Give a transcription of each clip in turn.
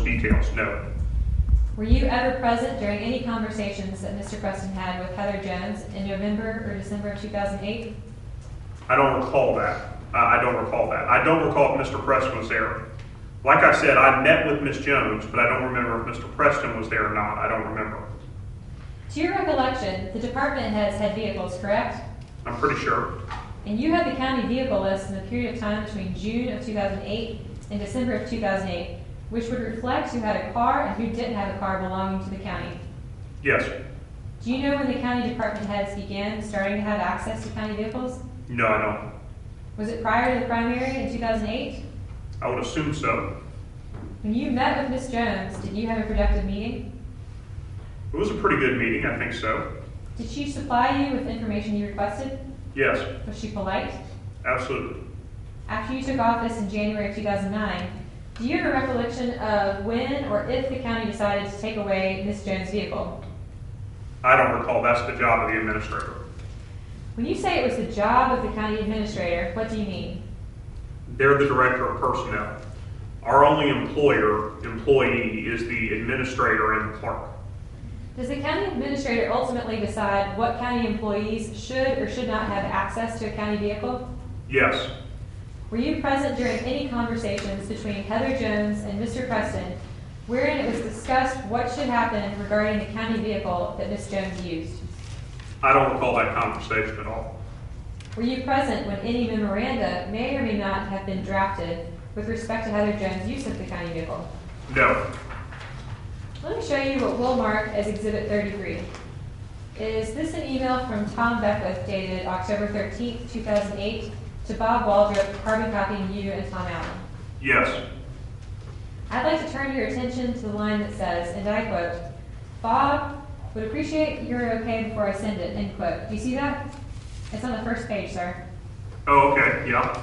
those details, no. Were you ever present during any conversations that Mr. Preston had with Heather Jones in November or December of 2008? I don't recall that. I don't recall that. I don't recall if Mr. Preston was there. Like I said, I met with Ms. Jones, but I don't remember if Mr. Preston was there or not. I don't remember. To your recollection, the department heads had vehicles, correct? I'm pretty sure. And you had the county vehicle list in the period of time between June of 2008 and December of 2008, which would reflect who had a car and who didn't have a car belonging to the county. Yes. Do you know when the county department heads began starting to have access to county vehicles? No, I don't. Was it prior to the primary in 2008? I would assume so. When you met with Ms. Jones, did you have a productive meeting? It was a pretty good meeting, I think so. Did she supply you with information you requested? Yes, Was she polite? absolutely. After you took office in January of 2009, do you have a recollection of when or if the county decided to take away Ms. Jones' vehicle? I don't recall. That's the job of the administrator. When you say it was the job of the county administrator, what do you mean? They're the director of personnel. Our only employee is the administrator and the clerk. Does the county administrator ultimately decide what county employees should or should not have access to a county vehicle? Yes, Were you present during any conversations between Heather Jones and Mr. Preston wherein it was discussed what should happen regarding the county vehicle that Ms. Jones used? I don't recall that conversation at all. Were you present when any memoranda may or may not have been drafted with respect to Heather Jones' use of the county vehicle? No. Let me show you what we'll mark as Exhibit 33. Is this an email from Tom Beckwith dated October 13th, 2008 to Bob Waldrop, carbon copying you and Tom Allen? Yes. I'd like to turn your attention to the line that says, and I quote, "Bob, would appreciate your okay before I send it," end quote. Do you see that? It's on the first page, sir. Oh, okay, yeah.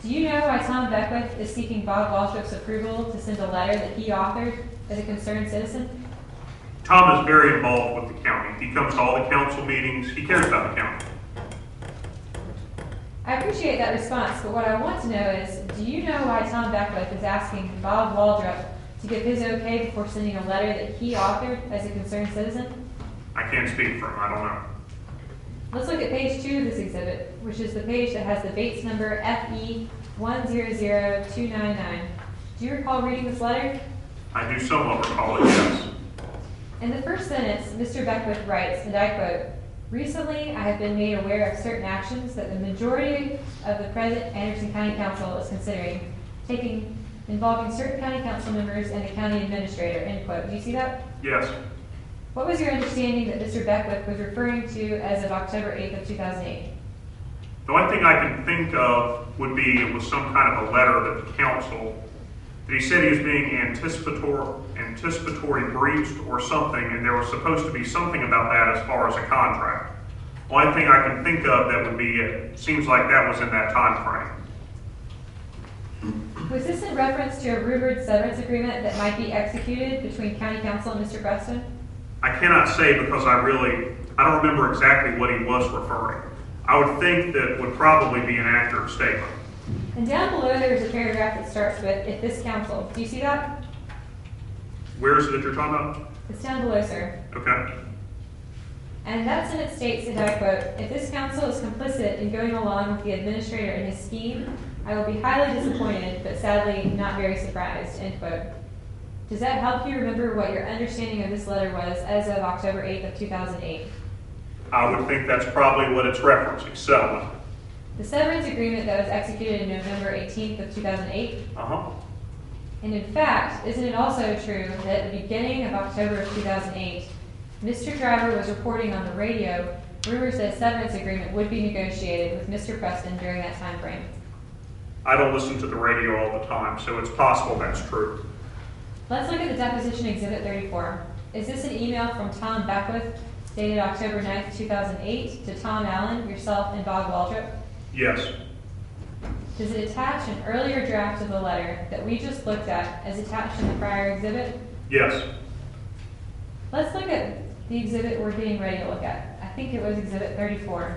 Do you know why Tom Beckwith is seeking Bob Waldrop's approval to send a letter that he authored as a concerned citizen? Tom is very involved with the county. He comes to all the council meetings. He cares about the county. I appreciate that response, but what I want to know is, do you know why Tom Beckwith is asking Bob Waldrop to give his okay before sending a letter that he authored as a concerned citizen? I can't speak for him. I don't know. Let's look at page 2 of this exhibit, which is the page that has the Bates number FE100299. Do you recall reading this letter? I do somewhat recall it, yes. In the first sentence, Mr. Beckwith writes, and I quote, "Recently, I have been made aware of certain actions that the majority of the present Anderson County Council is considering taking involving certain county council members and the county administrator," end quote. Do you see that? Yes. What was your understanding that Mr. Beckwith was referring to as of October 8th of 2008? The only thing I can think of would be it was some kind of a letter that the council, that he said he was being anticipatory briefed or something, and there was supposed to be something about that as far as a contract. The only thing I can think of that would be it. Seems like that was in that time frame. Was this in reference to a rumored severance agreement that might be executed between county council and Mr. Preston? I cannot say because I don't remember exactly what he was referring. I would think that would probably be an accurate statement. And down below there's a paragraph that starts with, "if this council." Do you see that? Where is it that you're talking about? It's down below, sir. Okay. And that sentence states, and I quote, "If this council is complicit in going along with the administrator in his scheme, I will be highly disappointed, but sadly not very surprised," end quote. Does that help you remember what your understanding of this letter was as of October 8th of 2008? I would think that's probably what it's referencing, settlement. The severance agreement that was executed in November 18th of 2008? Uh-huh. And in fact, isn't it also true that at the beginning of October of 2008, Mr. Driver was reporting on the radio rumors that a severance agreement would be negotiated with Mr. Preston during that time frame? I don't listen to the radio all the time, so it's possible that's true. Let's look at the deposition exhibit 34. Is this an email from Tom Beckwith dated October 9th, 2008 to Tom Allen, yourself, and Bob Waldrop? Yes. Does it attach an earlier draft of the letter that we just looked at as attached in the prior exhibit? Yes. Let's look at the exhibit we're getting ready to look at. I think it was exhibit 34.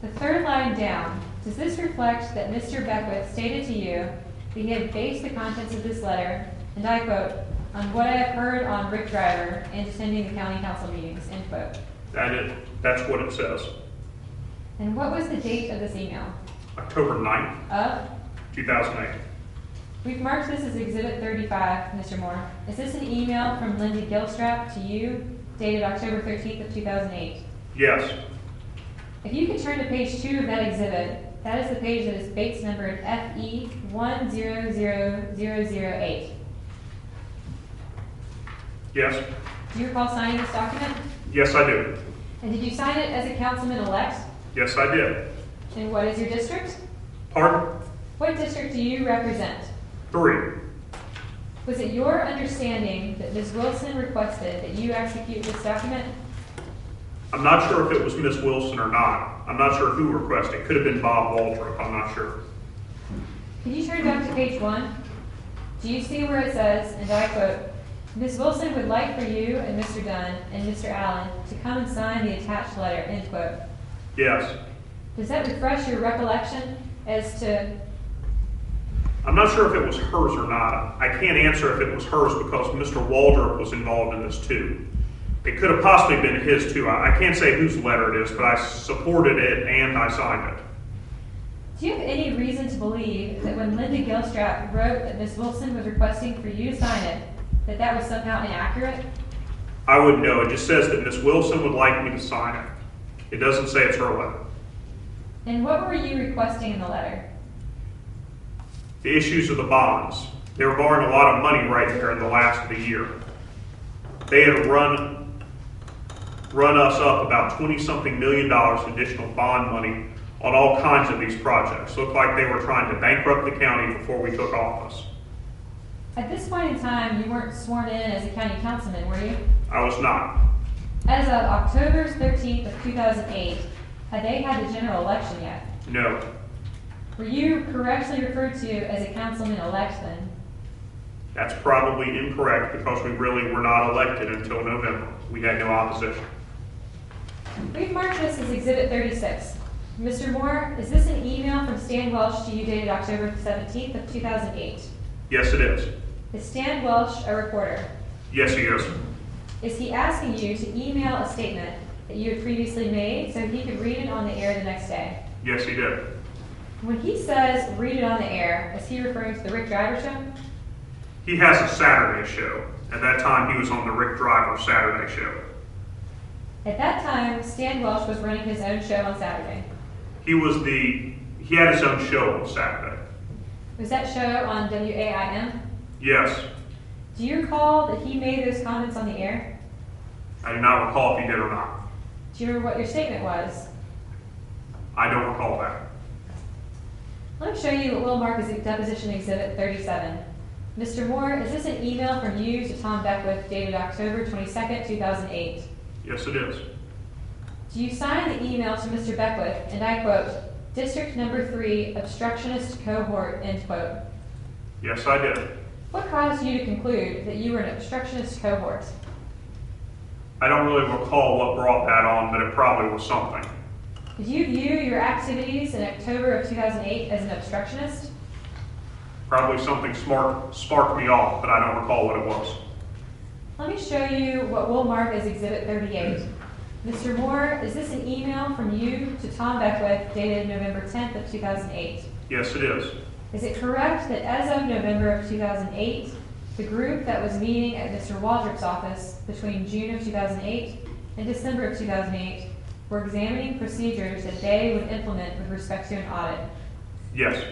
The third line down, does this reflect that Mr. Beckwith stated to you that he had based the contents of this letter and I quote, on what I have heard on Rick Driver and attending the county council meetings, end quote. That's what it says. And what was the date of this email? October 9th, Of? 2008. We've marked this as Exhibit 35, Mr. Moore. Is this an email from Linda Gilstrap to you, dated October 13th of 2008? Yes. If you could turn to page 2 of that exhibit, that is the page that is Bates numbered FE100008. Yes. Do you recall signing this document? Yes, I do. And did you sign it as a councilman-elect? Yes, I did. And what is your district? Pardon? What district do you represent? 3. Was it your understanding that Ms. Wilson requested that you execute this document? I'm not sure if it was Miss Wilson or not. I'm not sure who requested. It could have been Bob Waltrip. I'm not sure. Can you turn back to page 1? Do you see where it says, and I quote, Ms. Wilson would like for you and Mr. Dunn and Mr. Allen to come and sign the attached letter, end quote. Yes. Does that refresh your recollection as to... I'm not sure if it was hers or not. I can't answer if it was hers because Mr. Waldrop was involved in this too. It could have possibly been his too. I can't say whose letter it is, but I supported it and I signed it. Do you have any reason to believe that when Linda Gilstrap wrote that Ms. Wilson was requesting for you to sign it, that was somehow inaccurate? I wouldn't know. It just says that Miss Wilson would like me to sign it. It doesn't say it's her letter. And what were you requesting in the letter? The issues of the bonds. They were borrowing a lot of money right there in the last of the year. They had run us up about $20-something million additional bond money on all kinds of these projects. Looked like they were trying to bankrupt the county before we took office. At this point in time, you weren't sworn in as a county councilman, were you? I was not. As of October 13th of 2008, had they had the general election yet? No. Were you correctly referred to as a councilman-elect then? That's probably incorrect because we really were not elected until November. We had no opposition. We've marked this as Exhibit 36. Mr. Moore, is this an email from Stan Welsh to you dated October 17th of 2008? Yes, it is. Is Stan Welsh a reporter? Yes, he is. Is he asking you to email a statement that you had previously made so he could read it on the air the next day? Yes, he did. When he says read it on the air, is he referring to the Rick Driver show? He has a Saturday show. At that time, he was on the Rick Driver Saturday show. At that time, Stan Welsh was running his own show on Saturday. He had his own show on Saturday. Was that show on WAIM? Yes. Do you recall that he made those comments on the air? I do not recall if he did or not. Do you remember what your statement was? I don't recall that. Let me show you what we'll mark as deposition exhibit 37. Mr. Moore, is this an email from you to Tom Beckwith dated October 22nd, 2008? Yes, it is. Do you sign the email to Mr. Beckwith, and I quote, District Number 3, obstructionist cohort, end quote? Yes, I did. What caused you to conclude that you were an obstructionist cohort? I don't really recall what brought that on, but it probably was something. Did you view your activities in October of 2008 as an obstructionist? Probably something sparked me off, but I don't recall what it was. Let me show you what we'll mark as Exhibit 38. Mr. Moore, is this an email from you to Tom Beckwith dated November 10th of 2008? Yes, it is. Is it correct that as of November of 2008, the group that was meeting at Mr. Waldrop's office between June of 2008 and December of 2008 were examining procedures that they would implement with respect to an audit? Yes.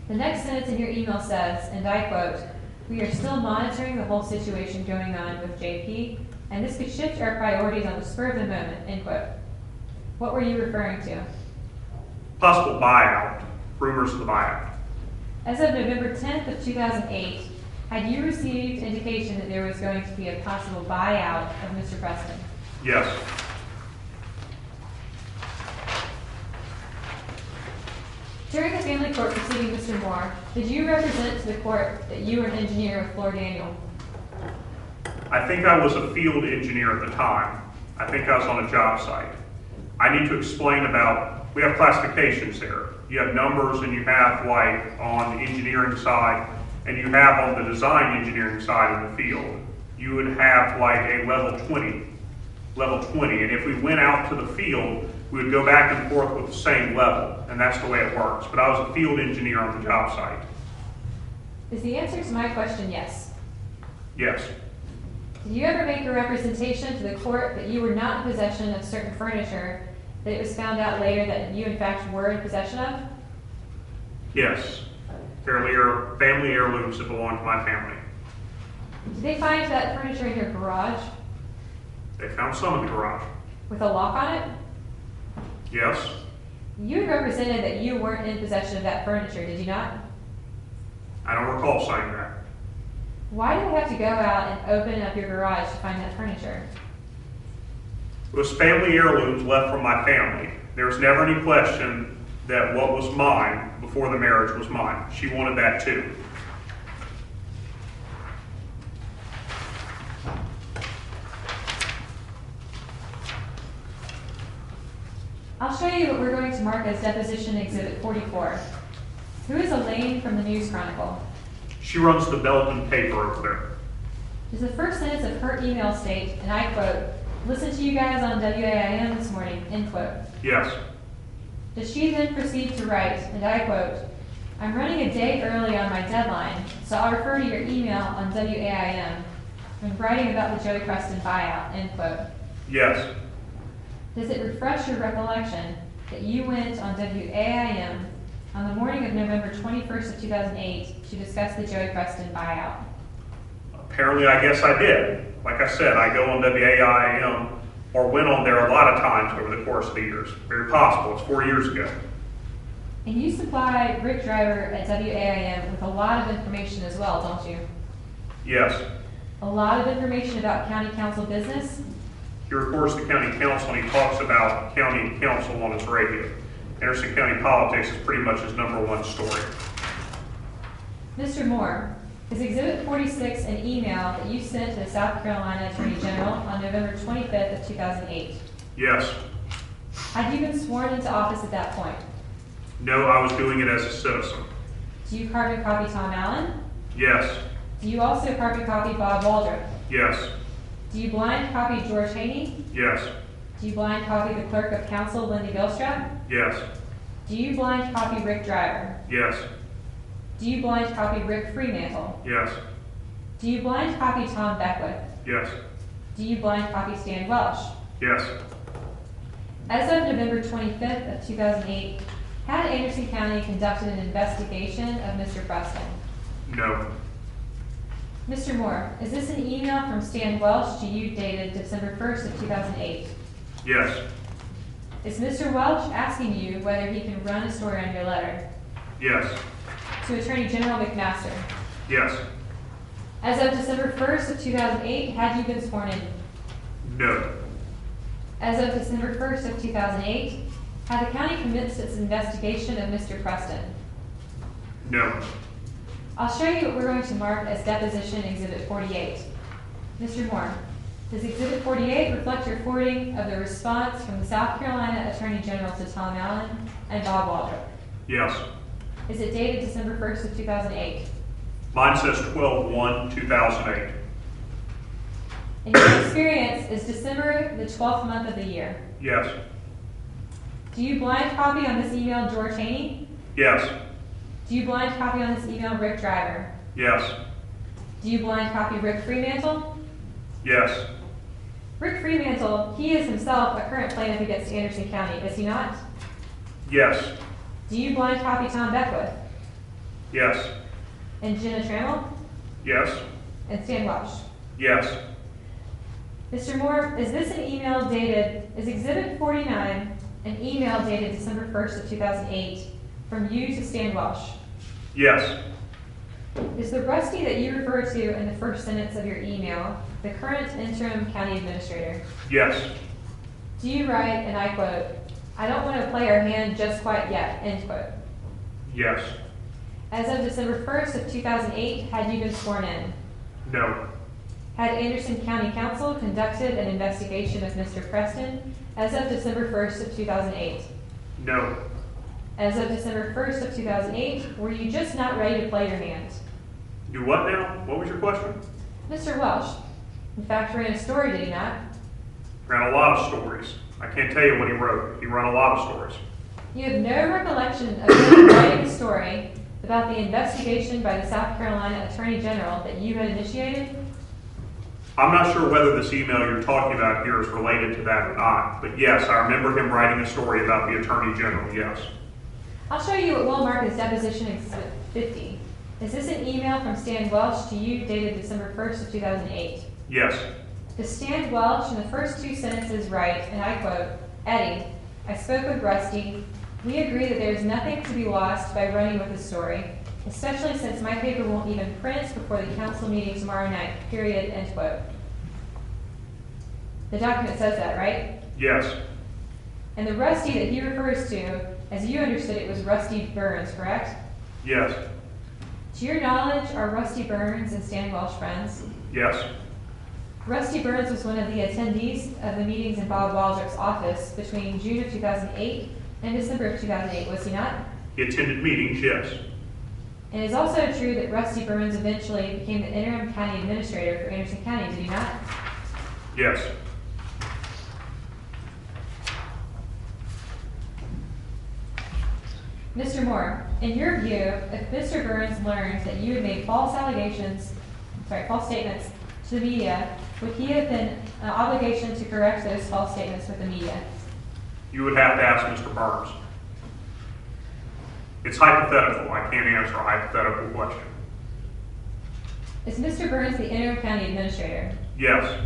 The next sentence in your email says, and I quote, we are still monitoring the whole situation going on with JP, and this could shift our priorities on the spur of the moment, end quote. What were you referring to? Possible buyout. Rumors of the buyout. As of November 10th of 2008, had you received indication that there was going to be a possible buyout of Mr. Preston? Yes. During the family court proceeding, Mr. Moore, did you represent to the court that you were an engineer with Floor Daniel? I think I was a field engineer at the time. I think I was on a job site. I need to explain about, we have classifications there. You have numbers and you have, like, on the engineering side, and you have on the design engineering side in the field, you would have like a level 20. And if we went out to the field, we would go back and forth with the same level, and that's the way it works. But I was a field engineer on the job site. Is the answer to my question yes? Yes. Did you ever make a representation to the court that you were not in possession of certain furniture, that it was found out later that you in fact were in possession of? Yes. Family heirlooms that belong to my family. Did they find that furniture in your garage They found some in the garage. with a lock on it? Yes. You represented that you weren't in possession of that furniture, did you not? I don't recall saying that. Why did they have to go out and open up your garage to find that furniture? It was family heirlooms left from my family. There was never any question that what was mine before the marriage was mine. She wanted that too. I'll show you what we're going to mark as Deposition Exhibit 44. Who is Elaine from the News Chronicle? She runs the Belgian paper over there. Does the first sentence of her email state, and I quote, "Listen to you guys on WAIM this morning," end quote? Yes. Does she then proceed to write, and I quote, "I'm running a day early on my deadline, so I'll refer to your email on WAIM when writing about the Joey Preston buyout," end quote? Yes. Does it refresh your recollection that you went on WAIM on the morning of November 21st of 2008 to discuss the Joey Preston buyout? Apparently, I guess I did. Like I said, I go on WAIM or went on there a lot of times over the course of the years. Very possible. It's 4 years ago. And you supply Rick Driver at WAIM with a lot of information as well, don't you? Yes. A lot of information about county council business? He reports to county council and he talks about county council on his radio. Anderson County politics is pretty much his #1 story. Mr. Moore, is Exhibit 46 an email that you sent to the South Carolina Attorney General on November 25th of 2008? Yes. Had you been sworn into office at that point? No, I was doing it as a citizen. Do you carbon copy Tom Allen? Yes. Do you also carbon copy Bob Waldrop? Yes. Do you blind copy George Haney? Yes. Do you blind copy the Clerk of Council, Lindy Gilstrap? Yes. Do you blind copy Rick Driver? Yes. Do you blind copy Rick Fremantle? Yes. Do you blind copy Tom Beckwith? Yes. Do you blind copy Stan Welsh? Yes. As of November 25th of 2008, had Anderson County conducted an investigation of Mr. Preston? No. Mr. Moore, is this an email from Stan Welsh to you dated December 1st of 2008? Yes. Is Mr. Welch asking you whether he can run a story on your letter? Yes. To Attorney General McMaster. Yes. As of December 1st of 2008, had you been sworn in? No. As of December 1st of 2008, had the county commenced its investigation of Mr. Preston? No. I'll show you what we're going to mark as Deposition Exhibit 48. Mr. Moore, does Exhibit 48 reflect your forwarding of the response from the South Carolina Attorney General to Tom Allen and Bob Waldrop? Yes. Is it dated December 1st of 2008? Mine says 12/1/2008. In your experience, is December the 12th month of the year? Yes. Do you blind copy on this email George Haney? Yes. Do you blind copy on this email Rick Driver? Yes. Do you blind copy Rick Fremantle? Yes. Rick Fremantle, he is himself a current plaintiff against Anderson County, is he not? Yes. Do you blind copy Tom Beckwith? Yes. And Jenna Trammell? Yes. And Stan Welsh? Yes. Mr. Moore, is this an email dated, is Exhibit 49 an email dated December 1st of 2008 from you to Stan Welsh? Yes. Is the Rusty that you refer to in the first sentence of your email the current interim county administrator? Yes. Do you write, and I quote, "I don't want to play our hand just quite yet," end quote? Yes. As of December 1st of 2008, had you been sworn in? No. Had Anderson County Council conducted an investigation of Mr. Preston as of December 1st of 2008? No. As of December 1st of 2008, were you just not ready to play your hand? Do what now? What was your question? Mr. Welsh, in fact, ran a story, did he not? Ran a lot of stories. I can't tell you what he wrote. He ran a lot of stories. You have no recollection of him writing a story about the investigation by the South Carolina Attorney General that you had initiated? I'm not sure whether this email you're talking about here is related to that or not, but yes, I remember him writing a story about the Attorney General, yes. I'll show you what we'll mark as Deposition Exhibit 50. Is this an email from Stan Welsh to you dated December 1st of 2008? Yes. Does Stan Welsh in the first two sentences write, and I quote, Eddie, I spoke with Rusty. We agree that there is nothing to be lost by running with the story, especially since my paper won't even print before the council meeting tomorrow night, period, end quote. The document says that, right? Yes. And the Rusty that he refers to, as you understood it, was Rusty Burns, correct? Yes. To your knowledge, are Rusty Burns and Stan Welsh friends? Yes. Rusty Burns was one of the attendees of the meetings in Bob Waldrop's office between June of 2008 and December of 2008, was he not? He attended meetings, yes. And it is also true that Rusty Burns eventually became the interim county administrator for Anderson County, did he not? Yes. Mr. Moore, in your view, if Mr. Burns learned that you had made false statements to the media, would he have been an obligation to correct those false statements with the media? You would have to ask Mr. Burns. It's hypothetical. I can't answer a hypothetical question. Is Mr. Burns the interim county administrator? Yes.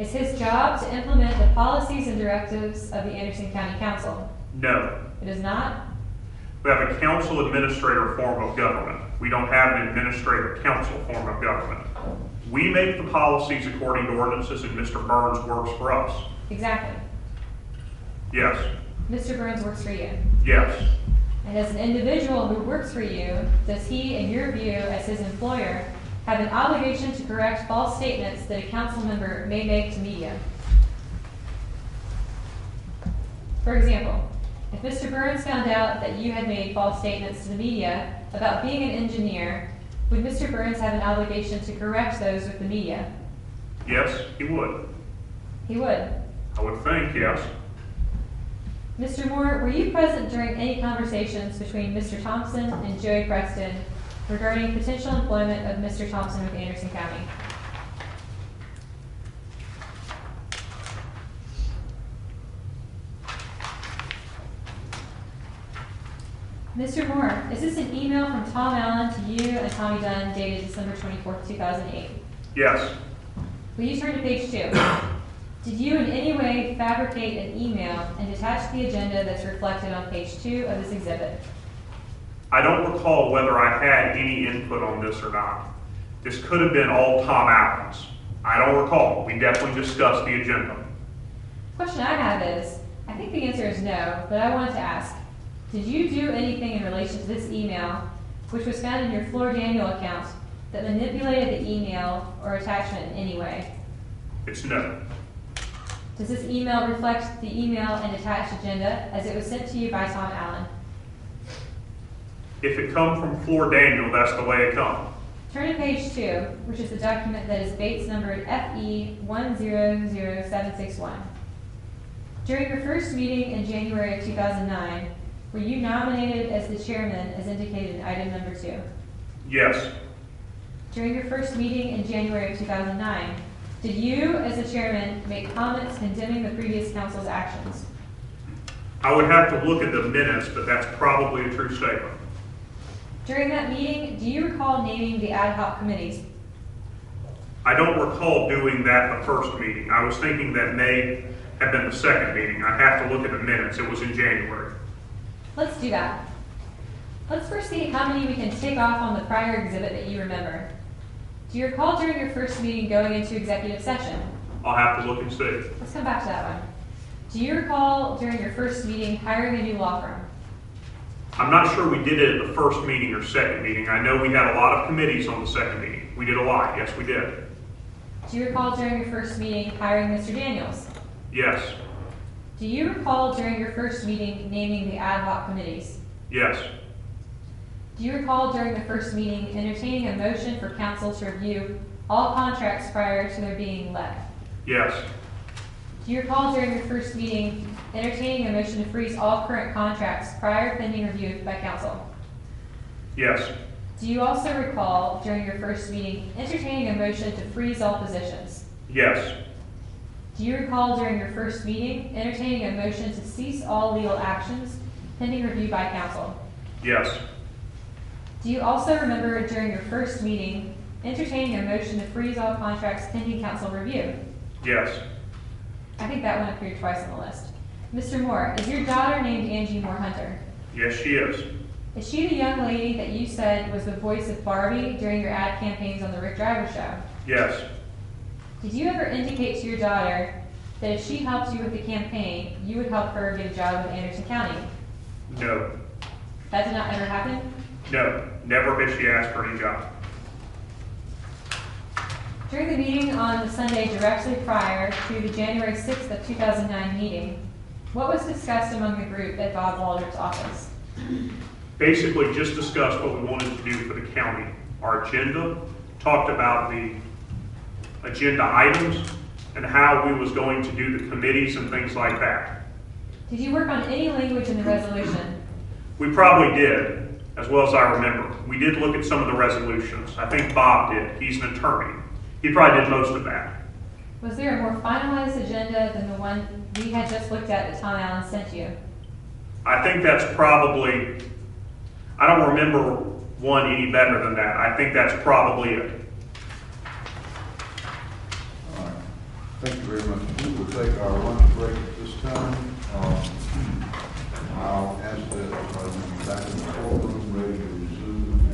Is his job to implement the policies and directives of the Anderson County Council? No. It is not? We have a council administrator form of government. We don't have an administrator council form of government. We make the policies according to ordinances, and Mr. Burns works for us. Exactly. Yes. Mr. Burns works for you. Yes. And as an individual who works for you, does he, in your view, as his employer, have an obligation to correct false statements that a council member may make to media? For example, if Mr. Burns found out that you had made false statements to the media about being an engineer, would Mr. Burns have an obligation to correct those with the media? Yes, he would. He would. I would think, yes. Mr. Moore, were you present during any conversations between Mr. Thompson and Joey Preston regarding potential employment of Mr. Thompson with Anderson County? Mr. Moore, is this an email from Tom Allen to you and Tommy Dunn dated December 24th, 2008? Yes. Will you turn to page 2? Did you in any way fabricate an email and attach the agenda that's reflected on page 2 of this exhibit? I don't recall whether I had any input on this or not. This could have been all Tom Allen's. I don't recall. We definitely discussed the agenda. The question I have is, I think the answer is no, but I wanted to ask, did you do anything in relation to this email, which was found in your Floor Daniel account, that manipulated the email or attachment in any way? It's no. Does this email reflect the email and attached agenda as it was sent to you by Tom Allen? If it come from Floor Daniel, that's the way it come. Turn to page 2, which is the document that is Bates numbered FE 100761. During your first meeting in January of 2009, were you nominated as the chairman as indicated in item number 2? Yes. During your first meeting in January of 2009, did you, as the chairman, make comments condemning the previous council's actions? I would have to look at the minutes, but that's probably a true statement. During that meeting, do you recall naming the ad hoc committees? I don't recall doing that the first meeting. I was thinking that may have been the second meeting. I'd have to look at the minutes. It was in January. Let's do that. Let's first see how many we can tick off on the prior exhibit that you remember. Do you recall during your first meeting going into executive session? I'll have to look and see. Let's come back to that one. Do you recall during your first meeting hiring a new law firm? I'm not sure we did it at the first meeting or second meeting. I know we had a lot of committees on the second meeting. We did a lot. Yes, we did. Do you recall during your first meeting hiring Mr. Daniels? Yes. Do you recall during your first meeting naming the ad hoc committees? Yes. Do you recall during the first meeting entertaining a motion for council to review all contracts prior to their being let? Yes. Do you recall during your first meeting entertaining a motion to freeze all current contracts prior pending review by council? Yes. Do you also recall during your first meeting entertaining a motion to freeze all positions? Yes. Do you recall during your first meeting entertaining a motion to cease all legal actions pending review by council? Yes. Do you also remember during your first meeting entertaining a motion to freeze all contracts pending council review? Yes. I think that one appeared twice on the list. Mr. Moore, is your daughter named Angie Moore Hunter? Yes, she is. Is she the young lady that you said was the voice of Barbie during your ad campaigns on the Rick Driver show? Yes. Did you ever indicate to your daughter that if she helped you with the campaign, you would help her get a job with Anderson County? No. That did not ever happen? No. Never has she asked for any job. During the meeting on the Sunday directly prior to the January 6th of 2009 meeting, what was discussed among the group at Bob Waldrop's office? Basically, just discussed what we wanted to do for the county. Our agenda, talked about the agenda items and how we was going to do the committees and things like that. Did you work on any language in the resolution? We probably did, as well as I remember. We did look at some of the resolutions. I think Bob did. He's an attorney. He probably did most of that. Was there a more finalized agenda than the one we had just looked at that Tom Allen sent you? I think that's probably, I don't remember one any better than that. I think that's probably it. All right. Thank you very much. We will take our lunch break at this time. I'll ask that we be back in the floor.